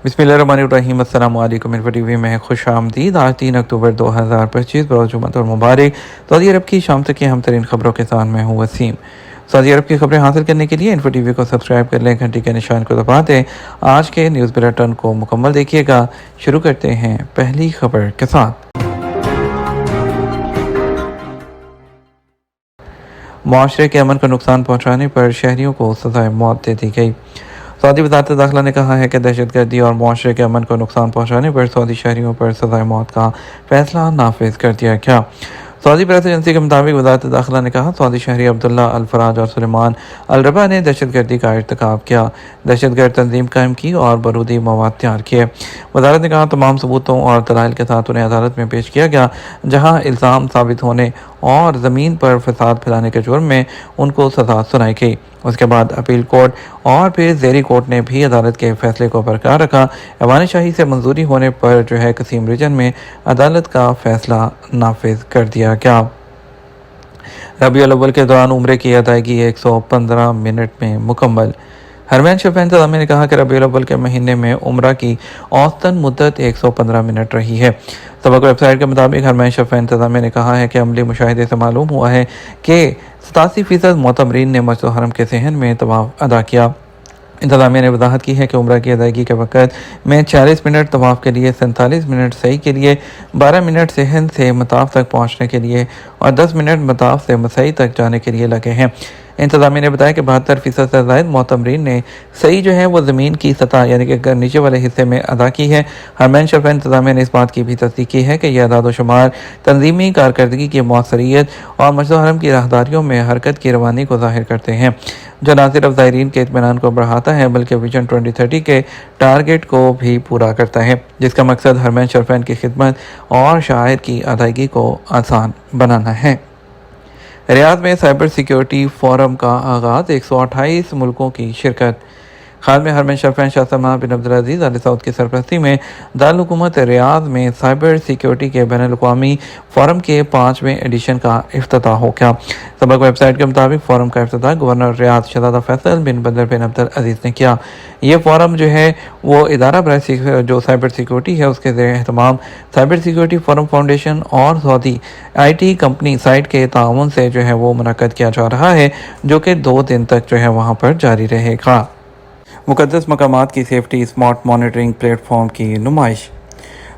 बिस्मिल्लाहिर्रहमानिर्रहीम। अस्सलाम वालेकुम। इन्फो टीवी में खुश आमदीद। आज 3 अक्टूबर 2025 बरोज़ जुम्मत और मुबारक। सऊदी अरब की शाम तक की हम तरीन खबरों के साथ मैं हूँ वसीम। सऊदी अरब की खबरें हासिल करने के लिए इन्फो टीवी को सब्सक्राइब कर लें, घंटी के निशान को दबा दें। आज के न्यूज़ बुलेटिन को मुकम्मल देखिएगा। शुरू करते हैं पहली खबर के साथ। मुआशरे के अमन को नुकसान पहुँचाने पर शहरियों को सज़ाए मौत दे दी गई। सऊदी वज़ारत दाखिला ने कहा है कि दहशतगर्दी और मुआशरे के अमन को नुकसान पहुँचाने पर सऊदी शहरियों पर सज़ाए मौत का फैसला नाफिज कर दिया गया। सऊदी प्रेस एजेंसी के मुताबिक वज़ारत दाखिला ने कहा, सऊदी शहरी अब्दुल्ला अल फराज और सुलेमान अल रबा ने दहशतगर्दी का इर्तिकाब किया, दहशतगर्द तंजीम कायम की और बारूदी मवाद तैयार किए। वज़ारत ने कहा, तमाम सबूतों और दलाइल के साथ उन्हें अदालत में पेश किया गया, जहाँ इल्ज़ाम साबित होने और ज़मीन पर फसाद फैलाने के जुर्म में उनको सज़ा सुनाई गई। उसके बाद अपील कोर्ट और फिर ज़ेरी कोर्ट ने भी अदालत के फैसले को बरकरार रखा। ऐवान शाही से मंजूरी होने पर कसीम रीजन में अदालत का फैसला नाफिज कर दिया गया। रबीउल अव्वल के दौरान उम्रे की अदायगी 115 मिनट में मुकम्मल। हरमैन शरीफ इंतज़ामिया ने कहा कि रबीउल अव्वल के महीने में उम्रा की औसतन मुद्दत 115 मिनट रही है। सबक वेबसाइट के मुताबिक हरमैन शरीफ इंतज़ामिया ने कहा है कि अमली मुशाहिदे से मालूम हुआ है कि 87% मोतमरीन ने मस्जिद हरम के सहन में तवाफ़ अदा किया। इंतज़ामिया ने वजाहत की है कि उम्रा की अदायगी के वक़्त में 40 मिनट तवाफ़ के लिए, 47 मिनट सही के लिए, 12 मिनट सहन से मताफ़ तक पहुँचने के लिए और 10 मिनट मताफ़ से मसई तक जाने के लिए लगे हैं। इंतज़ामिया ने बताया कि 72% से ज़ायद मोतमरीन ने सही वो ज़मीन की सतह यानी कि नीचे वाले हिस्से में अदा की है। हरमैन शरीफ इंतज़ामिया ने इस बात की भी तस्दीक की है कि यह अदाद शुमार तंजीमी कारकर्दगी की मौसरियत और मस्जिद हरम की राहदारियों में हरकत की रवानी को ज़ाहिर करते हैं, जो न सिर्फ ज़ायरीन के इत्मीनान को बढ़ाता है बल्कि विजन 2030 के टारगेट को भी पूरा करता है, जिसका मकसद हरमैन शरीफैन की खिदमत और शायर की अदायगी को आसान बनाना है। रियाद में साइबर सिक्योरिटी फोरम का आगाज़, 128 मुल्कों की शिरकत। खादम हरमैन शरीफैन शाह सलमान बिन अब्दुल आल सऊद की सरपरस्ती में दारुल हुकूमत रियाद में साइबर सिक्योरिटी के बैनुल-अक़वामी फोरम के 5वें एडिशन का इफ्तिताह हो गया। सबक वेबसाइट के मुताबिक फोरम का इफ्तिताह गवर्नर रियाद शहजादा फैसल बिन बंदर बिन अब्दुल अजीज़ ने किया। ये फोरम वो इदारा बराए जो साइबर सिक्योरिटी है उसके ज़ेर एहतमाम साइबर सिक्योरिटी फोरम फाउंडेशन और सऊदी IT कंपनी साइट के ताउन से वो मुनक़्क़द किया जा रहा है, जो कि 2 दिन तक वहाँ पर जारी रहेगा। मुक़द्दस मकामात की सेफ्टी स्मार्ट मॉनिटरिंग प्लेटफॉर्म की नुमाइश।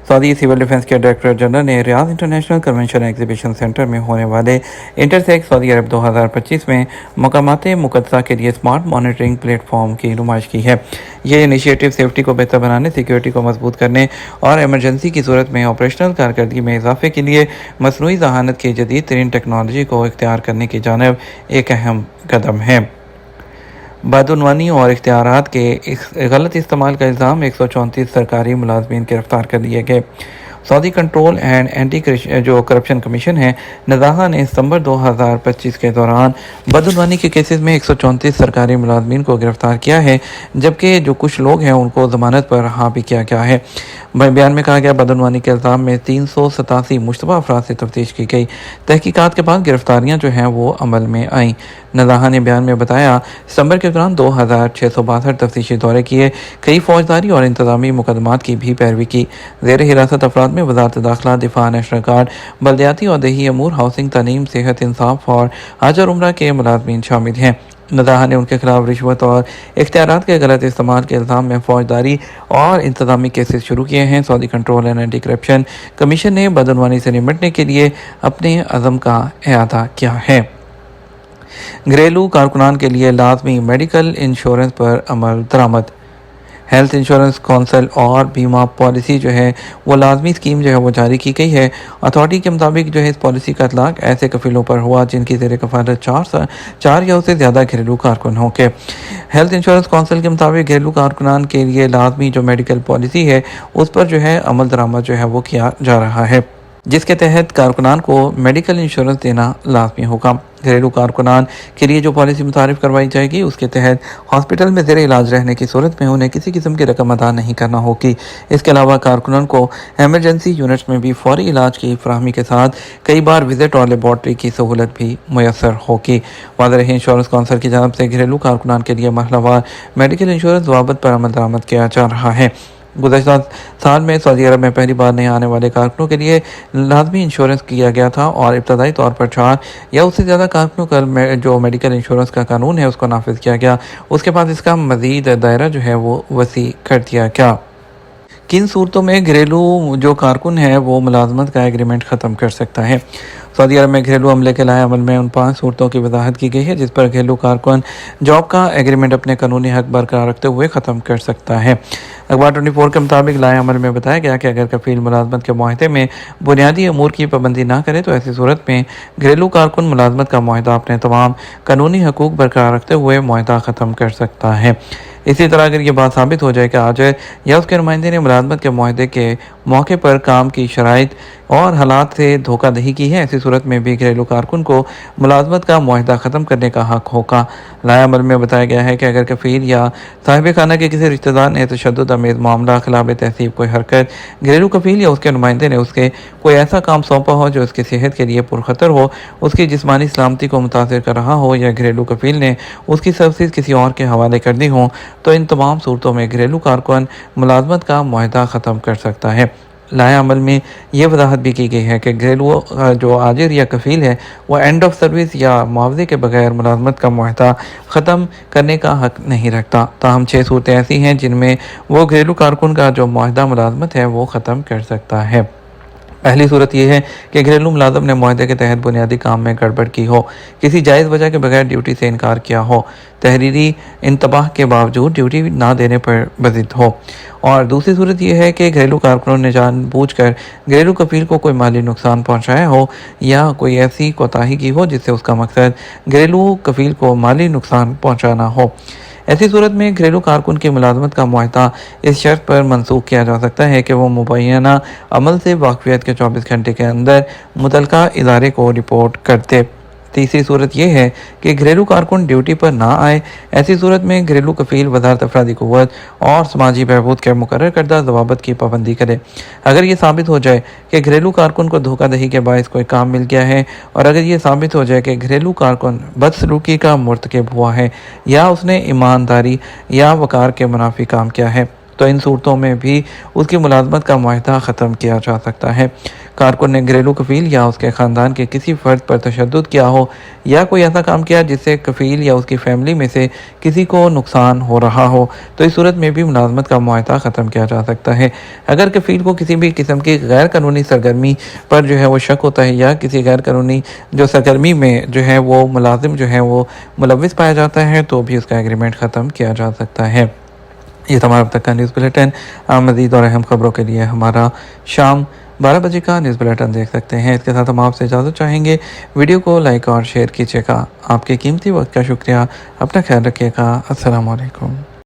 सऊदी सिविल डिफेंस के डायरेक्टर जनरल ने Riyadh international convention exhibition centre में होने वाले इंटरसेक्स सऊदी अरब 2025 में मकामात मुक़द्दसा के लिए स्मार्ट मॉनिटरिंग प्लेटफॉर्म की नुमाइश की है। ये इनिशिएटिव सेफ्टी को बेहतर बनाने, सिक्योरिटी को मजबूत करने और एमरजेंसी की सूरत में ऑपरेशनल कारकर्दगी में इजाफे के लिए मसनूई ज़हानत की जदीद तरीन टेक्नोलॉजी को इख्तियार करने की जानिब एक अहम कदम है। बदउनवानी और इख्तियारात के गलत इस्तेमाल का इल्ज़ाम 134 सरकारी मुलाजमीन गिरफ्तार कर लिए गए। Saudi control and anti corruption commission है नज़ाहा ने सितंबर 2025 के दौरान बदउनवानी के केसेस में 134 सरकारी मुलाजमीन को गिरफ्तार किया है, जबकि जो कुछ लोग हैं उनको ज़मानत पर रहा भी किया गया है। बयान में कहा गया, बदउनवानी के इल्ज़ाम में 387 मुश्तबा अफराद से तफ्तीश की गई। तहकीकात के बाद गिरफ्तारियाँ वो अमल में आईं। नज़ाहा ने बयान में बताया, सितंबर के दौरान 2662 तफ्तीशी दौरे किए, कई फौजदारी और इंतजामी मुकदमात की भी पैरवी की। ज़ेर हिरासत अफराद में वज़ारत दाखिला, दिफा, नेशनल गार्ड, बल्दियाती और देही अमूर, हाउसिंग, तालीम, सेहत, इंसाफ और हज और उम्रा के मुलाजमीन शामिल हैं। नज़ाहा ने उनके खिलाफ रिश्वत और इख्तियारात के गलत इस्तेमाल के इल्ज़ाम में फौजदारी और इंतजामी केसेस शुरू किए हैं। Saudi control and anti corruption commission ने बदउनवानी से निपटने के लिए अपने अज़म का इआदा किया है। घरेलू कारकुनान के लिए लाजमी मेडिकल इंश्योरेंस पर अमल दरामद। हेल्थ इंश्योरेंस कौंसल और बीमा पॉलिसी वो लाजमी स्कीम वो जारी की गई है। अथॉरिटी के मुताबिक इस पॉलिसी का इतलाक ऐसे कफीलों पर हुआ जिनकी ज़ेर कफालत 4 या उससे ज़्यादा घरेलू कारकुन हों के। हेल्थ इंश्योरेंस कौंसल के मुताबिक घरेलू कारकुनान के लिए लाजमी मेडिकल पॉलिसी है उस पर अमल दरामद वो किया जा रहा है, जिसके तहत कारकुनान को मेडिकल इंश्योरेंस देना लाजमी होगा। घरेलू कारकुनान के लिए जो पॉलिसी मुतारिफ करवाई जाएगी उसके तहत हॉस्पिटल में ज़ेर इलाज रहने की सूरत में उन्हें किसी किस्म की रकम अदा नहीं करना होगी। इसके अलावा कारकुनान को एमरजेंसी यूनिट्स में भी फौरी इलाज की फराहमी के साथ कई बार विजिट और लेबॉर्ट्री की सहूलत भी मैसर होगी। वाज़ेह रहे, इंश्योरेंस कौंसल की जानब से घरेलू कारकुनान के लिए महलावार मेडिकल इंश्योरेंस ज़वाबित पर अमल दरामद किया जा रहा है। गुज़श्ता साल में सऊदी अरब में पहली बार नए आने वाले कारकुनों के लिए लाजमी इंश्योरेंस किया गया था और इब्तदाई तौर पर 4 या उससे ज़्यादा कारकुनों का जो मेडिकल इंश्योरेंस का कानून है उसको नाफिज किया गया। उसके बाद इसका मज़ीद दायरा जो है वो वसी कर दिया गया। किन सूरतों में घरेलू जो कारकुन है वो मुलाजमत का एग्रीमेंट ख़त्म कर सकता है? सऊदी अरब में घरेलू अमले के लाए अमल में उन 5 सूरतों की वजाहत की गई है जिस पर घरेलू कारकुन जॉब का एग्रीमेंट अपने कानूनी हक बरकरार रखते हुए ख़त्म कर सकता है। अखबार 24 के मुताबिक लाए अमल में बताया गया कि अगर कफील मुलाजमत के माहदे में बुनियादी अमूर की पाबंदी ना करे तो ऐसी सूरत में घरेलू कारकुन मुलाजमत का माहदा अपने तमाम कानूनी हकूक बरकरार रखते हुए माहदा ख़त्म कर सकता है। इसी तरह अगर ये बात साबित हो जाए कि आज या उसके नुमाइंदे ने मुलाजमत के माहदे के मौके पर काम की शराइत और हालात से धोखाधही की है, ऐसी सूरत में भी घरेलू कारकुन को मुलाजमत का माहदा ख़त्म करने का हक होगा। लाया अमल में बताया गया है कि अगर कफील या साहिब खाना के किसी रिश्तेदार ने तशद्दुद अमेज़ मामला खिलाफ तहसीब कोई हरकत घरेलू कफील या उसके नुमाइंदे ने उसके कोई ऐसा काम सौंपा हो जो उसकी सेहत के लिए पुरखतर हो, उसकी जिस्मानी सलामती को मुतासर कर रहा हो या घरेलू कफील ने उसकी सर्विस किसी और के हवाले कर दी हो, तो इन तमाम सूरतों में घरेलू कारकुन मुलाजमत का माहदा ख़त्म कर सकता है। लाया अमल में यह वजाहत भी की गई है कि घरेलू जो आजिर या कफील है वह एंड ऑफ सर्विस या मुआवजे के बगैर मुलाजमत का माहदा ख़त्म करने का हक नहीं रखता। ताहम 6 सूरतें ऐसी हैं जिनमें वो घरेलू कारकुन का जो माहदा मुलाजमत है वो ख़त्म कर सकता है। पहली सूरत यह है कि घरेलू मुलाजम ने माहदे के तहत बुनियादी काम में गड़बड़ की हो, किसी जायज़ वजह के बगैर ड्यूटी से इनकार किया हो, तहरीरी इंतबाह के बावजूद ड्यूटी ना देने पर बज़िद हो। और दूसरी सूरत यह है कि घरेलू कारकुनों ने जानबूझकर घरेलू कफील को कोई माली नुकसान पहुँचाया हो या कोई ऐसी कोताही की हो जिससे उसका मकसद घरेलू कफील को माली नुकसान पहुँचाना हो। ऐसी सूरत में घरेलू कारकुन की मुलाजमत का माहदा इस शर्त पर मनसूख किया जा सकता है कि वो मुबैना अमल से वाकफियत के 24 घंटे के अंदर मुतलका इदारे को रिपोर्ट कर दे। तीसरी सूरत यह है कि घरेलू कारकुन ड्यूटी पर ना आए। ऐसी सूरत में घरेलू कफील वज़ारत अफरादी क़ुव्वत और समाजी बहबूद के मुकर्रर करदा ज़वाबित की पाबंदी करे। अगर ये साबित हो जाए कि घरेलू कारकुन को धोखाधही के बायस कोई काम मिल गया है और अगर ये साबित हो जाए कि घरेलू कारकुन बदसलूकी का मुर्तकिब हुआ है या उसने ईमानदारी या वक़ार के मुनाफी काम किया है, तो इन सूरतों में भी उसकी मुलाजमत का माहदा ख़त्म किया जा सकता है। कारकुन ने घरेलू कफील या उसके ख़ानदान के किसी फ़र्द पर तशद्दुद किया हो या कोई ऐसा काम किया जिससे कफील या उसकी फैमिली में से किसी को नुकसान हो रहा हो, तो इस सूरत में भी मुलाजमत का माहदा ख़त्म किया जा सकता है। अगर कफील को किसी भी किस्म की गैर कानूनी सरगर्मी पर जो है वो शक होता है या किसी गैर कानूनी जो सरगर्मी में जो है वो मुलाजिम जो है वो मुलविस पाया जाता है, तो भी उसका एग्रीमेंट ख़त्म किया जा सकता है। ये हमारा अब तक का न्यूज़ बुलेटिन। मज़ीद और अहम खबरों के लिए हमारा शाम 12 बजे का न्यूज़ बुलेटिन देख सकते हैं। इसके साथ हम आपसे इजाज़त चाहेंगे। वीडियो को लाइक और शेयर कीजिएगा। आपके कीमती वक्त का शुक्रिया। अपना ख्याल रखिएगा। अस्सलाम वालेकुम।